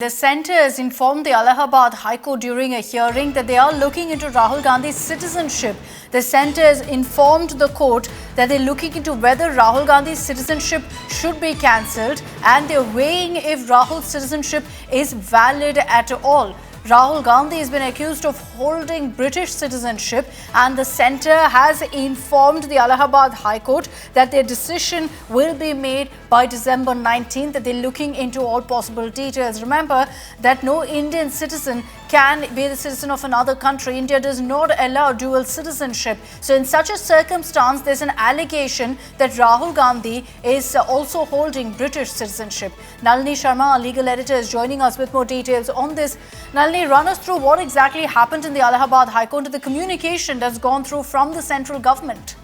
The centre has informed the Allahabad High Court during a hearing that they are looking into Rahul Gandhi's citizenship. The centre has informed the court that they're looking into whether Rahul Gandhi's citizenship should be cancelled and they're weighing if Rahul's citizenship is valid at all. Rahul Gandhi has been accused of holding British citizenship, and the centre has informed the Allahabad High Court that their decision will be made by December 19th, that they're looking into all possible details. Remember that no Indian citizen can be the citizen of another country. India does not allow dual citizenship. So in such a circumstance, there's an allegation that Rahul Gandhi is also holding British citizenship. Nalini Sharma, our legal editor, is joining us with more details on this. Nalini, run us through what exactly happened in the Allahabad High Court, the communication that's gone through from the central government.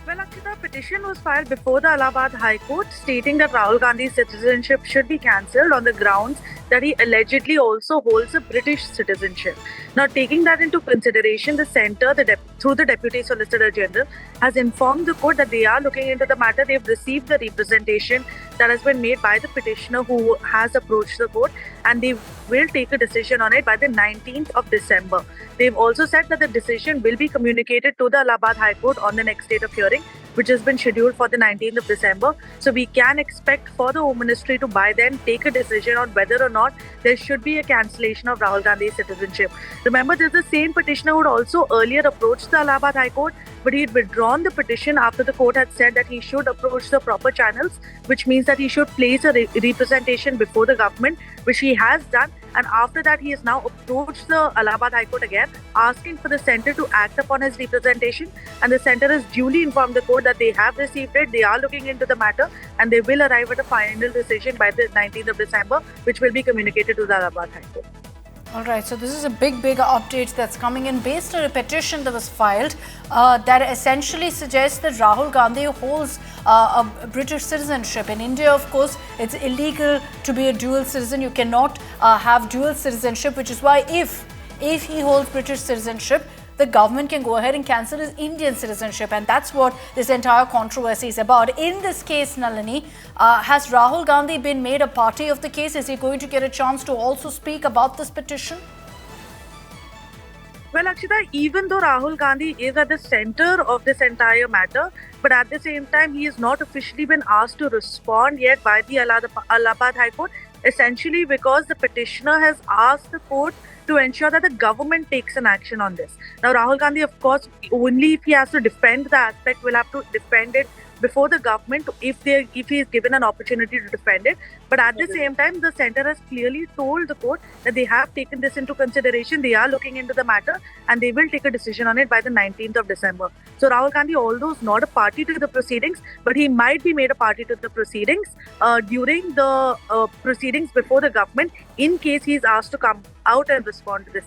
Well, Akshita, a petition was filed before the Allahabad High Court stating that Rahul Gandhi's citizenship should be cancelled on the grounds that he allegedly also holds a British citizenship. Now, taking that into consideration, the centre, through the Deputy Solicitor General, has informed the court that they are looking into the matter. They've received the representation that has been made by the petitioner who has approached the court, and they will take a decision on it by the 19th of December. They've also said that the decision will be communicated to the Allahabad High Court on the next date of hearing, which has been scheduled for the 19th of December. So we can expect for the Home Ministry to by then take a decision on whether or not there should be a cancellation of Rahul Gandhi's citizenship. Remember, there's the same petitioner who had also earlier approached the Allahabad High Court, but he had withdrawn the petition after the court had said that he should approach the proper channels, which means that he should place a representation before the government, which he has done. And after that, he has now approached the Allahabad High Court again, asking for the centre to act upon his representation. And the centre has duly informed the court that they have received it, they are looking into the matter, and they will arrive at a final decision by the 19th of December, which will be communicated to the Allahabad High Court. All right, so this is a big update that's coming in based on a petition that was filed that essentially suggests that Rahul Gandhi holds a British citizenship. In India, of course, it's illegal to be a dual citizen. You cannot have dual citizenship, which is why if he holds British citizenship, the government can go ahead and cancel his Indian citizenship, and that's what this entire controversy is about. In this case, Nalini, has Rahul Gandhi been made a party of the case? Is he going to get a chance to also speak about this petition? Well, Akshita, even though Rahul Gandhi is at the centre of this entire matter, but at the same time, he has not officially been asked to respond yet by the Allahabad High Court, essentially because the petitioner has asked the court to ensure that the government takes an action on this. Now, Rahul Gandhi, of course, only if he has to defend the aspect, will have to defend it before the government if he is given an opportunity to defend it. But at the same time, the centre has clearly told the court that they have taken this into consideration. They are looking into the matter and they will take a decision on it by the 19th of December. So Rahul Gandhi, although is not a party to the proceedings, but he might be made a party to the proceedings during the proceedings before the government in case he is asked to come out and respond to this.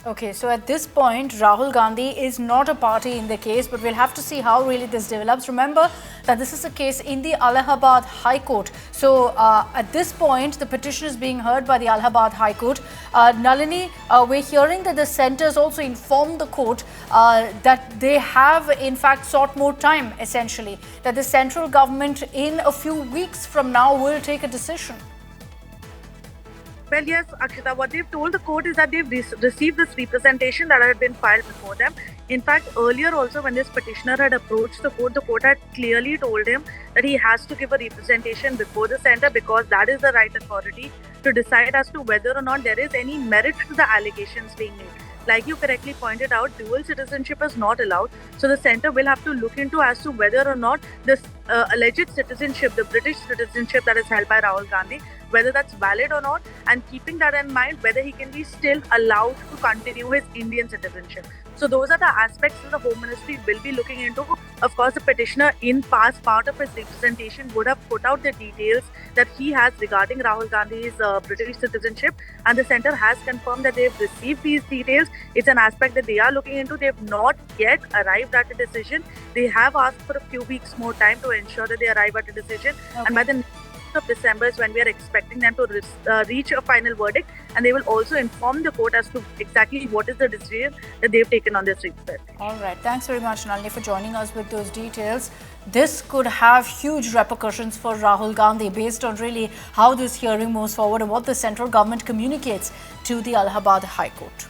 Okay, so at this point, Rahul Gandhi is not a party in the case, but we'll have to see how really this develops. Remember that this is a case in the Allahabad High Court. So at this point, the petition is being heard by the Allahabad High Court. Nalini, we're hearing that the centre has also informed the court that they have in fact sought more time, essentially, that the central government in a few weeks from now will take a decision. Well, yes, Akshita, what they've told the court is that they've received this representation that had been filed before them. In fact, earlier also when this petitioner had approached the court had clearly told him that he has to give a representation before the centre because that is the right authority to decide as to whether or not there is any merit to the allegations being made. Like you correctly pointed out, dual citizenship is not allowed. So the centre will have to look into as to whether or not this alleged citizenship, the British citizenship that is held by Rahul Gandhi, whether that's valid or not, and keeping that in mind, whether he can be still allowed to continue his Indian citizenship. So those are the aspects that the Home Ministry will be looking into. Of course, the petitioner in past part of his representation would have put out the details that he has regarding Rahul Gandhi's British citizenship, and the centre has confirmed that they've received these details. It's an aspect that they are looking into. They've not yet arrived at a decision. They have asked for a few weeks more time to ensure that they arrive at a decision. Okay. And by the of December is when we are expecting them to reach a final verdict, and they will also inform the court as to exactly what is the decision that they've taken on this request. All right. Thanks very much, Nalini, for joining us with those details. this could have huge repercussions for Rahul Gandhi based on really how this hearing moves forward and what the central government communicates to the Allahabad High Court.